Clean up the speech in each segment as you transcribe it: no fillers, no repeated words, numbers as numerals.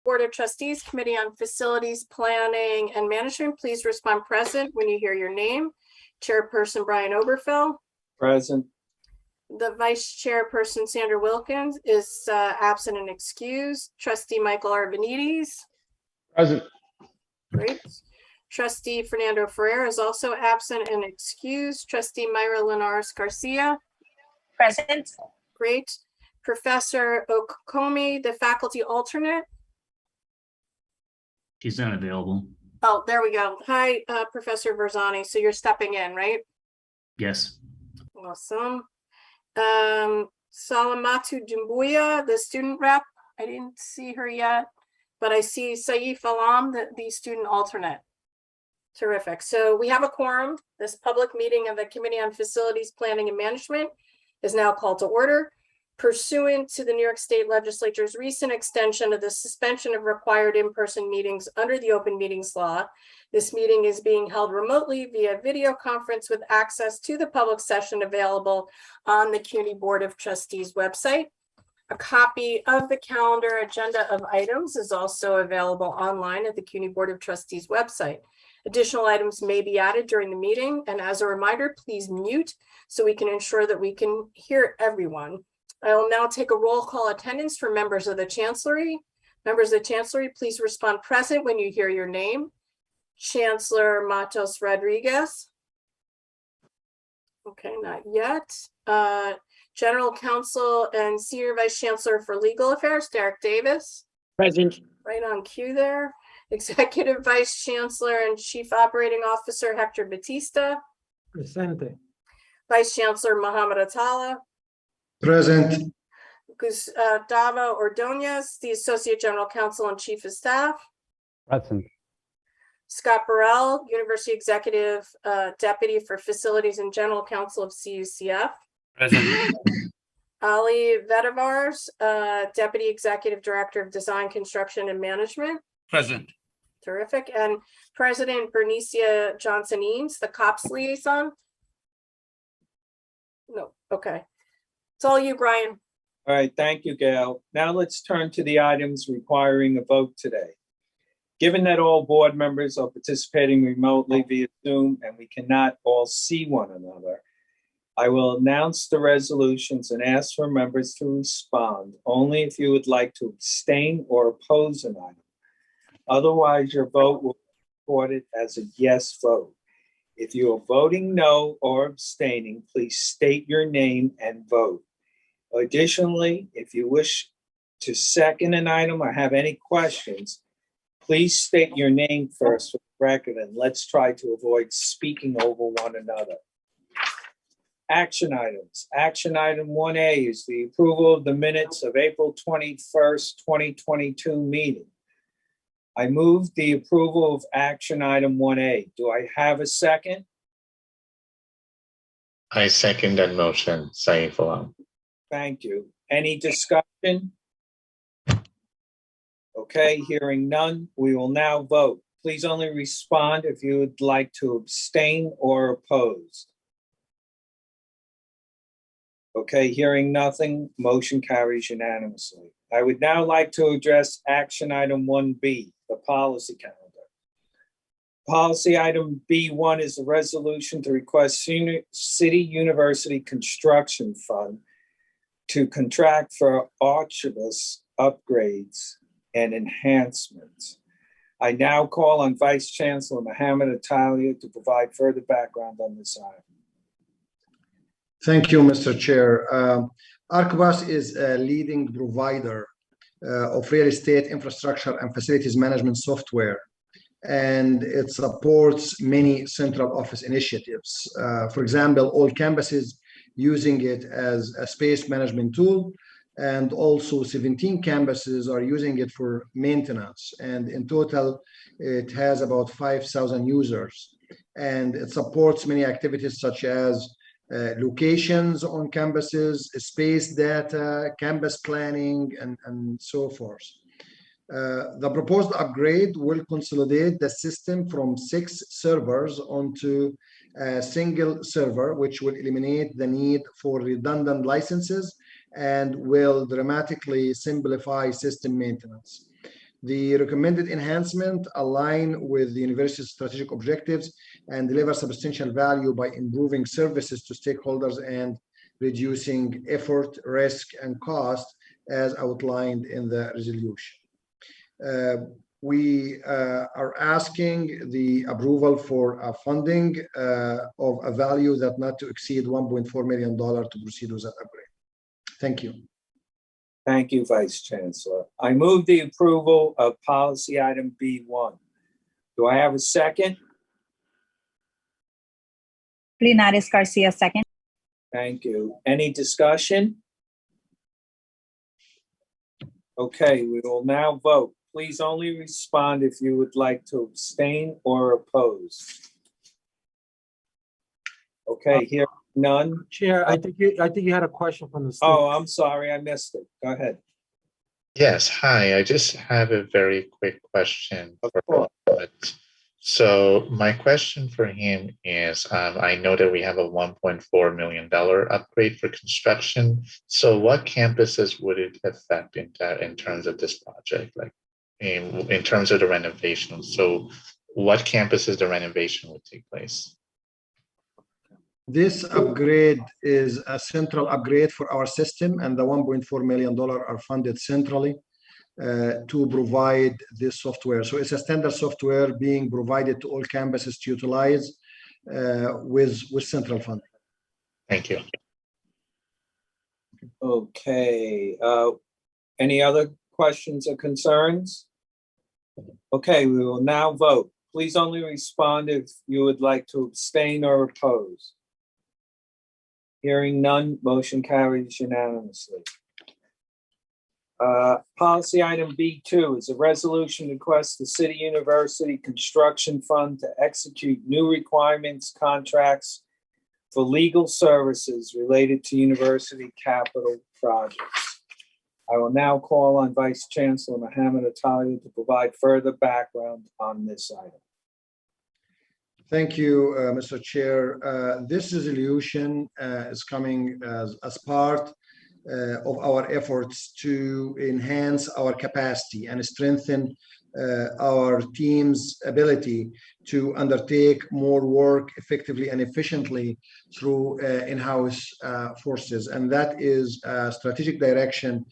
Board of Trustees, Committee on Facilities, Planning and Management, please respond present when you hear your name. Chairperson Brian Oberfell. Present. The Vice Chairperson Sandra Wilkins is absent and excused. Trustee Michael Arvanites. Present. Great. Trustee Fernando Ferrer is also absent and excused. Trustee Myra Linares Garcia. Present. Great. Professor Okomi, the faculty alternate. She's not available. Oh, there we go. Hi, Professor Verzani. So you're stepping in, right? Yes. Awesome. Salamatu Dumbuya, the student rep. I didn't see her yet, but I see Saif Alam, the student alternate. Terrific. So we have a quorum. This public meeting of the Committee on Facilities, Planning and Management is now called to order. Pursuant to the New York State Legislature's recent extension of the suspension of required in-person meetings under the Open Meetings Law, this meeting is being held remotely via video conference with access to the public session available on the CUNY Board of Trustees website. A copy of the calendar agenda of items is also available online at the CUNY Board of Trustees website. Additional items may be added during the meeting, and as a reminder, please mute so we can ensure that we can hear everyone. I will now take a roll call attendance for members of the Chancellery. Members of the Chancellery, please respond present when you hear your name. Chancellor Matos Rodriguez. Okay, not yet. General Counsel and Senior Vice Chancellor for Legal Affairs, Derek Davis. Present. Right on cue there. Executive Vice Chancellor and Chief Operating Officer, Hector Batista. Presente. Vice Chancellor Mohammed Atala. Present. Gustavo Ordonez, the Associate General Counsel and Chief of Staff. Present. Scott Burrell, University Executive Deputy for Facilities and General Counsel of CUCF. Present. Ali Vedavars, Deputy Executive Director of Design, Construction, and Management. Present. Terrific. And President Bernicia Johnson-Eames, the COPS liaison. No, okay. It's all you, Brian. All right, thank you, Gail. Now let's turn to the items requiring a vote today. Given that all board members are participating remotely via Zoom and we cannot all see one another, I will announce the resolutions and ask for members to respond only if you would like to abstain or oppose an item. Otherwise, your vote will be recorded as a yes vote. If you are voting no or abstaining, please state your name and vote. Additionally, if you wish to second an item or have any questions, please state your name first for the record, and let's try to avoid speaking over one another. Action items. Action item 1A is the approval of the minutes of April 21st, 2022 meeting. I move the approval of action item 1A. Do I have a second? I second that motion, Saif Alam. Thank you. Any discussion? Okay, hearing none, we will now vote. Please only respond if you would like to abstain or oppose. Okay, hearing nothing, motion carries unanimously. I would now like to address action item 1B, the policy calendar. Policy item B1 is a resolution to request City University Construction Fund to contract for archivist upgrades and enhancements. I now call on Vice Chancellor Mohammed Atala to provide further background on this item. Thank you, Mr. Chair. Archibus is a leading provider of real estate infrastructure and facilities management software, and it supports many central office initiatives. For example, all campuses using it as a space management tool, and also 17 campuses are using it for maintenance. And in total, it has about 5,000 users. And it supports many activities such as locations on campuses, space data, campus planning, and so forth. The proposed upgrade will consolidate the system from 6 servers onto a single server, which will eliminate the need for redundant licenses and will dramatically simplify system maintenance. The recommended enhancement align with the university's strategic objectives and deliver substantial value by improving services to stakeholders and reducing effort, risk, and cost as outlined in the resolution. We are asking the approval for funding of a value that not to exceed $1.4 million to proceed with that upgrade. Thank you. Thank you, Vice Chancellor. I move the approval of policy item B1. Do I have a second? Linares Garcia, second. Thank you. Any discussion? Okay, we will now vote. Please only respond if you would like to abstain or oppose. Okay, here none. Chair, I think you had a question from the. Oh, I'm sorry, I missed it. Go ahead. Yes, hi. I just have a very quick question. Of for course. Robert. So my question for him is, I know that we have a $1.4 million upgrade for construction. So what campuses would it affect in terms of this project, like in terms of the renovation? So what campuses the renovation would take place? This upgrade is a central upgrade for our system, and the $1.4 million are funded centrally to provide this software. So it's a standard software being provided to all campuses to utilize with central funding. Thank you. Okay, any other questions or concerns? Okay, we will now vote. Please only respond if you would like to abstain or oppose. Hearing none, motion carries unanimously. Policy item B2 is a resolution requests the City University Construction Fund to execute new requirements contracts for legal services related to university capital projects. I will now call on Vice Chancellor Mohammed Atalaya to provide further background on this item. Thank you, Mr. Chair. This resolution is coming as part of our efforts to enhance our capacity and strengthen our team's ability to undertake more work effectively and efficiently through in-house forces. And that is a strategic direction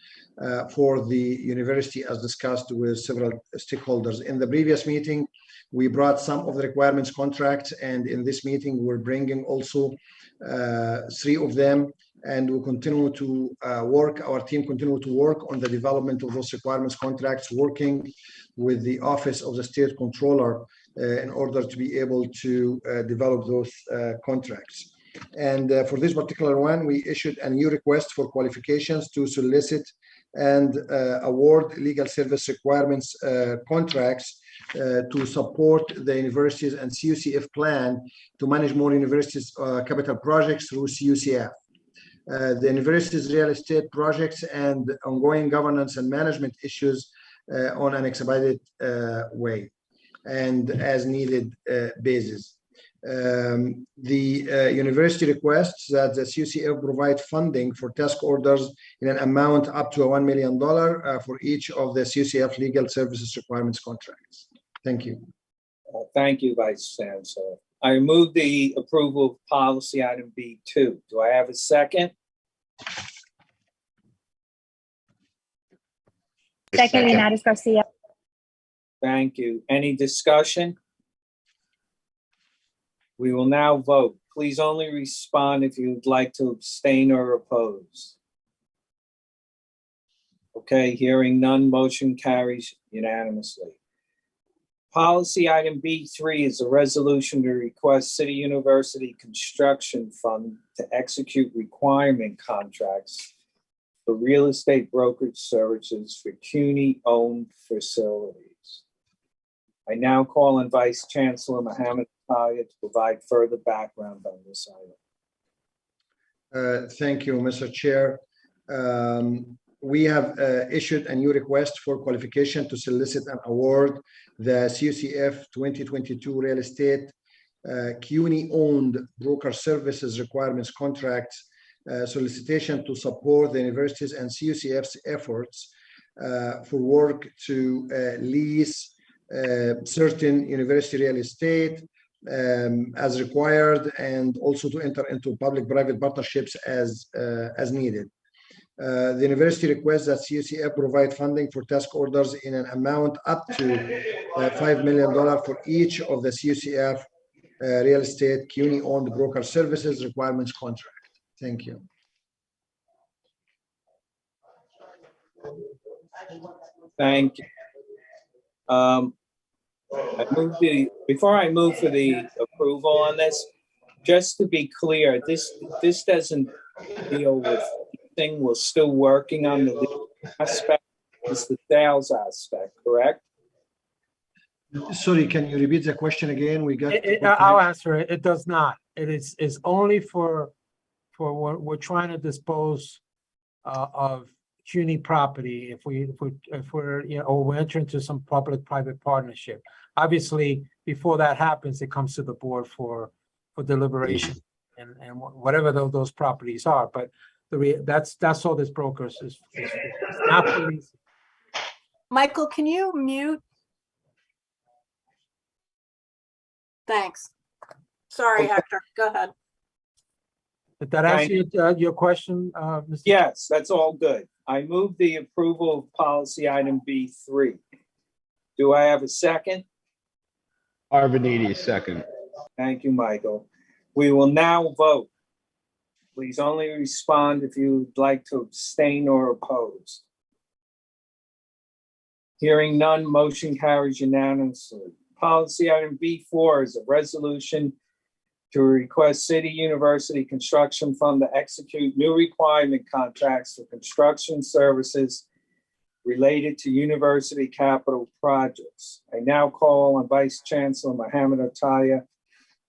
for the university as discussed with several stakeholders. In the previous meeting, we brought some of the requirements contracts, and in this meeting, we're bringing also 3 of them, and we'll continue to our team continue to work on the development of those requirements contracts, working with the Office of the State Controller in order to be able to develop those contracts. And for this particular one, we issued a new request for qualifications to solicit and award legal service requirements contracts to support the universities and CUCF plan to manage more universities' capital projects through CUCF. The university's real estate projects and ongoing governance and management issues on an expedited way and as needed basis. The university requests that the CUCF provide funding for task orders in an amount up to $1 million for each of the CUCF legal services requirements contracts. Thank you. Thank you, Vice Chancellor. I move the approval of policy item B2. Do I have a second? Second, Linares Garcia. Thank you. Any discussion? We will now vote. Please only respond if you would like to abstain or oppose. Okay, hearing none, motion carries unanimously. Policy item B3 is a resolution to request City University Construction Fund to execute requirement contracts for real estate brokerage services for CUNY-owned facilities. I now call on Vice Chancellor Mohammed Atalaya to provide further background on this item. Thank you, Mr. Chair. We have issued a new request for qualification to solicit and award the CUCF 2022 real estate CUNY-owned broker services requirements contracts solicitation to support the universities and CUCF's efforts for work to lease certain university real estate as required, and also to enter into public-private partnerships as needed. The university requests that CUCF provide funding for task orders in an amount up to $5 million for each of the CUCF real estate CUNY-owned broker services requirements contract. Thank you. Thank you. Before I move for the approval on this, just to be clear, this doesn't deal with anything. We're still working on the legal aspect. It's the sales aspect, correct? Sorry, can you repeat the question again? We got. I'll answer it. It does not. It is only for what we're trying to dispose of CUNY property if we're or we enter into some public-private partnership. Obviously, before that happens, it comes to the board for deliberation and whatever those properties are. But that's all this broker is not for leasing. Michael, can you mute? Thanks. Sorry, Okay. Hector, go ahead. Did that answer your question, Mr.? Yes, that's all good. I move the approval of policy item B3. Do I have a second? Arvenidi, second. Thank you, Michael. We will now vote. Please only respond if you'd like to abstain or oppose. Hearing none, motion carries unanimously. Policy item B4 is a resolution to request City University Construction Fund to execute new requirement contracts for construction services related to university capital projects. I now call on Vice Chancellor Mohammed Ataya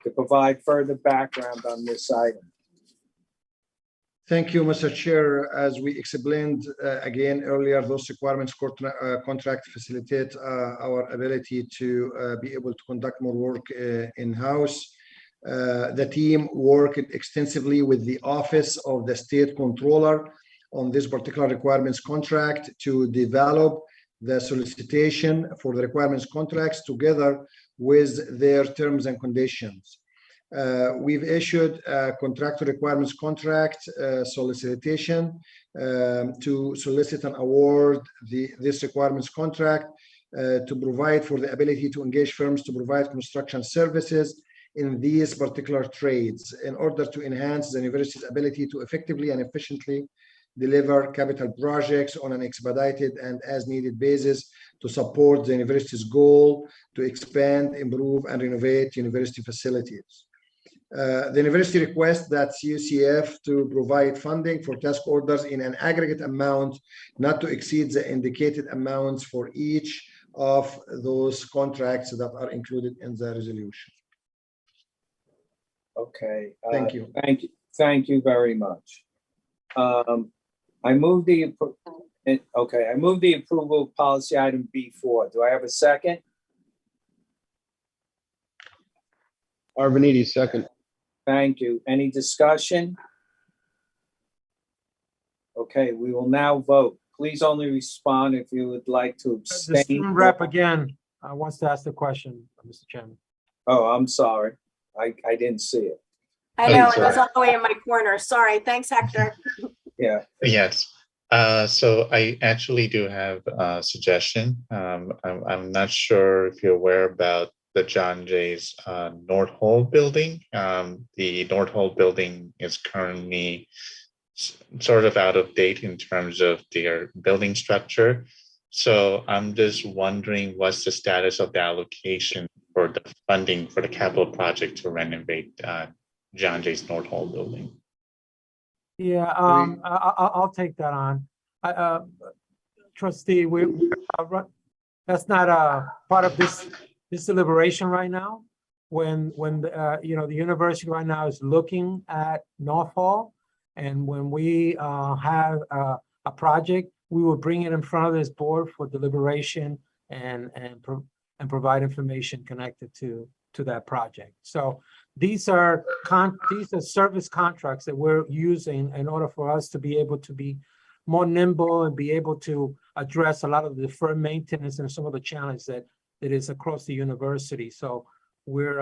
to provide further background on this item. Thank you, Mr. Chair. As we explained again earlier, those requirements contract facilitate our ability to be able to conduct more work in-house. The team worked extensively with the Office of the State Controller on this particular requirements contract to develop the solicitation for the requirements contracts together with their terms and conditions. We've issued a contractor requirements contract solicitation to solicit and award this requirements contract to provide for the ability to engage firms to provide construction services in these particular trades in order to enhance the university's ability to effectively and efficiently deliver capital projects on an expedited and as needed basis to support the university's goal to expand, improve, and renovate university facilities. The university requests that CUCF to provide funding for task orders in an aggregate amount not to exceed the indicated amounts for each of those contracts that are included in the resolution. Okay. Thank you. Thank you very much. I move the approval of policy item B4. Do I have a second? Arvenidi, second. Thank you. Any discussion? Okay, we will now vote. Please only respond if you would like to The abstain. student rep again wants to ask the question, Mr. Chairman. Oh, I'm sorry. I didn't see it. I know, it sorry. was all the way in my corner. Sorry. Thanks, Hector. Yeah. Yes. So I actually do have a suggestion. I'm not sure if you're aware about the John Jay's North Hall building. The North Hall building is currently sort of out of date in terms of their building structure. So I'm just wondering what's the status of the allocation for the funding for the capital project to renovate John Jay's North Hall building. Yeah, I'll take that on. Trustee, that's not a part of this deliberation right now. When the university right now is looking at North Hall, and when we have a project, we will bring it in front of this board for deliberation and provide information connected to that project. So these are service contracts that we're using in order for us to be able to be more nimble and be able to address a lot of the deferred maintenance and some of the challenges that is across the university. So we're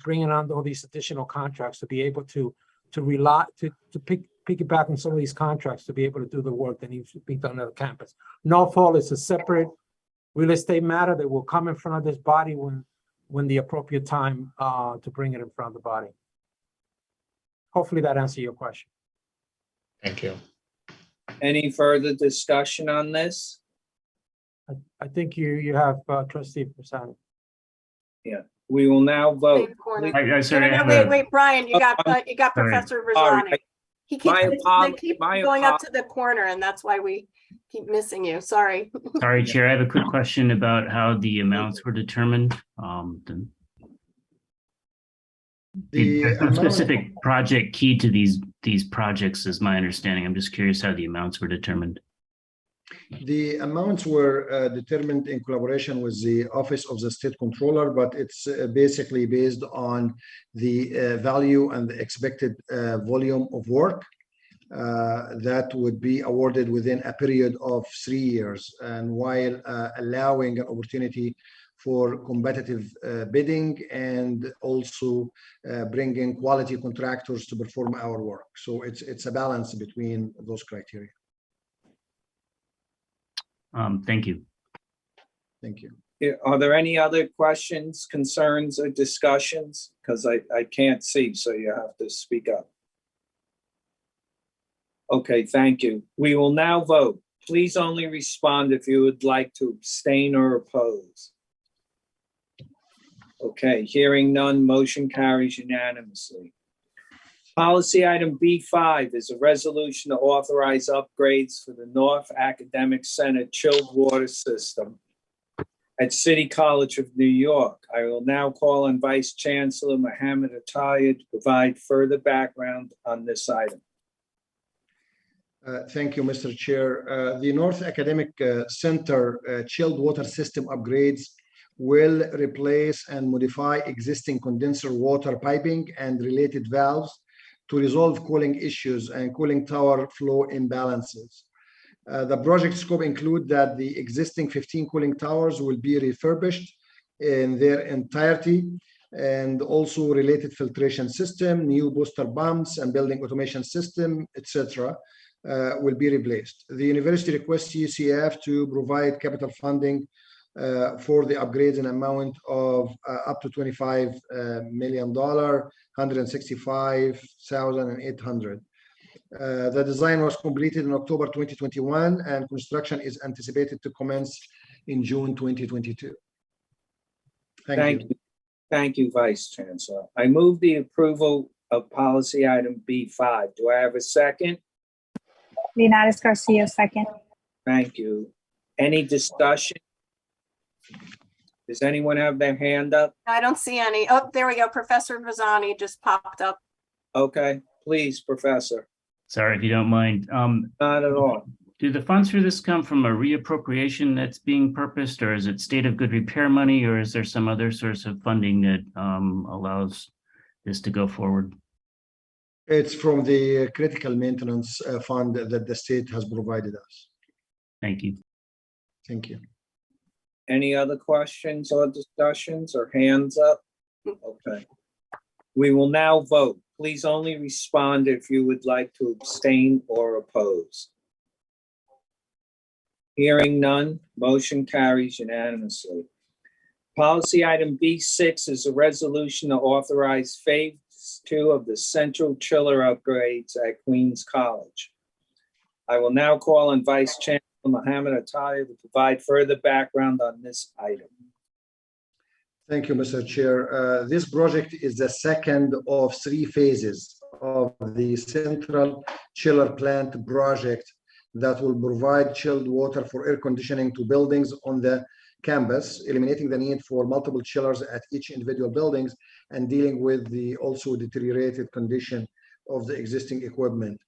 bringing on all these additional contracts to be able to piggyback on some of these contracts to be able to do the work that needs to be done on the campus. Norfolk is a separate real estate matter that will come in front of this body when the appropriate time to bring it in front of the body. Hopefully that answers your question. Thank you. Any further discussion on this? I think you have trustee Fasani. We will now vote. Same corner. I sorry, I No, have wait, a, wait, Brian, you got sorry. Professor Sorry. Rosani. He My keeps, apol- they keep my going up apol- to the corner and that's why we keep missing you. Sorry. sorry, Chair, I have a quick question about how the amounts were determined. There's no amount- specific project key to these projects, is my understanding. I'm just curious how the amounts were determined. The amounts were determined in collaboration with the Office of the State Controller, but it's basically based on the value and the expected volume of work that would be awarded within a period of 3 years, and while allowing an opportunity for competitive bidding and also bringing quality contractors to perform our work. So it's a balance between those criteria. Thank you. Thank you. Are there any other questions, concerns, or discussions? Because I can't see, so you have to speak up. Okay, thank you. We will now vote. Please only respond if you would like to abstain or oppose. Okay, hearing none, motion carries unanimously. Policy item B5 is a resolution to authorize upgrades for the North Academic Center chilled water system at City College of New York. I will now call on Vice Chancellor Mohammed Ataya to provide further background on this item. Thank you, Mr. Chair. The North Academic Center chilled water system upgrades will replace and modify existing condenser water piping and related valves to resolve cooling issues and cooling tower flow imbalances. The project scope include that the existing 15 cooling towers will be refurbished in their entirety, and also related filtration system, new booster pumps and building automation system, etc. Will be replaced. The university requests UCF to provide capital funding for the upgrades in amount of up to $25 million, $165,800. The design was completed in October 2021, and construction is anticipated to commence in June 2022. Thank you. Thank you, Vice Chancellor. I move the approval of policy item B5. Do I have a second? Linares Garcia, second. Thank you. Any discussion? Does anyone have their hand up? I don't see any. Oh, there we go. Professor Rosani just popped up. Okay, please, Professor. Sorry, if you don't mind. Not at all. Do the funds for this come from a reappropriation that's being purposed, or is it state of good repair money, or is there some other source of funding that allows this to go forward? It's from the critical maintenance fund that the state has provided us. Thank you. Thank you. Any other questions or discussions or hands up? Okay. We will now vote. Please only respond if you would like to abstain or oppose. Hearing none, motion carries unanimously. Policy item B6 is a resolution to authorize phase 2 of the central chiller upgrades at Queens College. I will now call on Vice Chancellor Mohammed Ataya to provide further background on this item. Thank you, Mr. Chair. This project is the second of 3 phases of the central chiller plant project that will provide chilled water for air conditioning to buildings on the campus, eliminating the need for multiple chillers at each individual buildings and dealing with the also deteriorated condition of the existing equipment.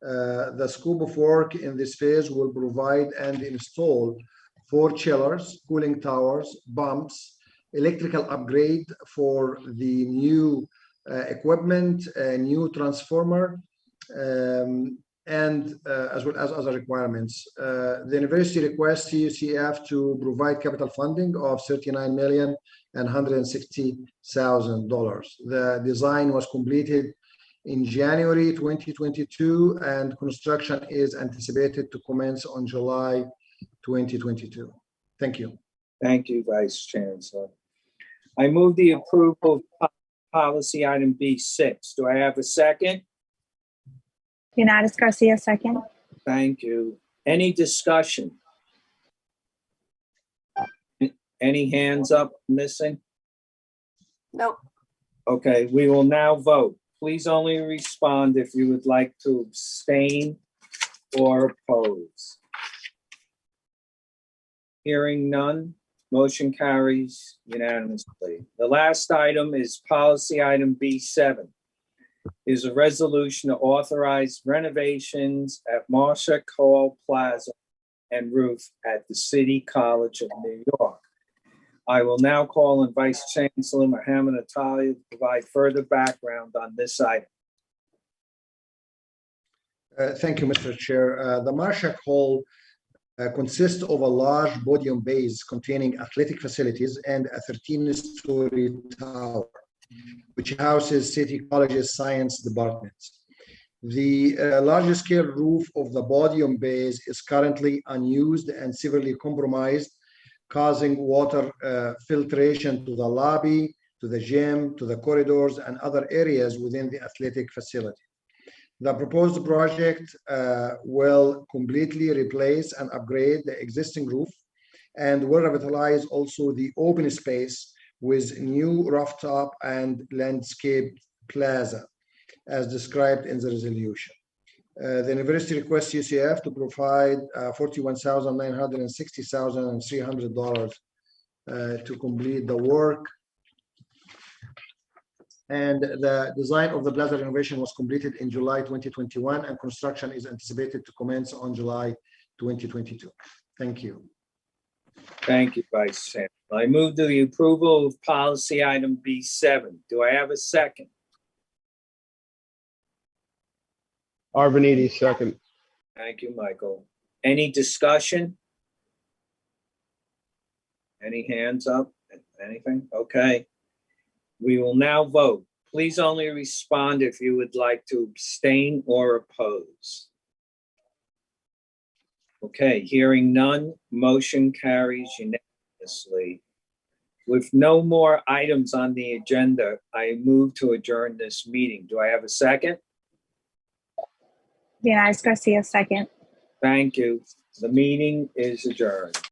The scope of work in this phase will provide and install 4 chillers, cooling towers, pumps, electrical upgrade for the new equipment, a new transformer, and as well as other requirements. The university requests CUCF to provide capital funding of $39,160,000. The design was completed in January 2022, and construction is anticipated to commence on July 2022. Thank you. Thank you, Vice Chancellor. I move the approval of policy item B6. Do I have a second? Leonidas Garcia, second. Thank you. Any discussion? Any hands up missing? No, Okay, we will now vote. Please only respond if you would like to abstain or oppose. Hearing none, motion carries unanimously. The last item is policy item B7. Is a resolution to authorize renovations at Marshak Hall Plaza and roof at the City College of New York. I will now call on Vice Chancellor Mohammed Atali to provide further background on this item. Thank you, Mr. Chair. The Marshak Hall consists of a large podium base containing athletic facilities and a 13-story tower, which houses City College's science departments. The larger scale roof of the podium base is currently unused and severely compromised, causing water filtration to the lobby, to the gym, to the corridors, and other areas within the athletic facility. The proposed project will completely replace and upgrade the existing roof and will revitalize also the open space with new rooftop and landscape plaza, as described in the resolution. The university requests UCF to provide $41,960,300 to complete the work. And the design of the plaza renovation was completed in July 2021, and construction is anticipated to commence on July 2022. Thank you. Thank you, Vice Chancellor. I move to the approval of policy item B7. Do I have a second? Arvanites, second. Thank you, Michael. Any discussion? Any hands up? Anything? Okay. We will now vote. Please only respond if you would like to abstain or oppose. Okay, hearing none, motion carries unanimously. With no more items on the agenda, I move to adjourn this meeting. Do I have a second? Leonidas Garcia, second. Thank you. The meeting is adjourned.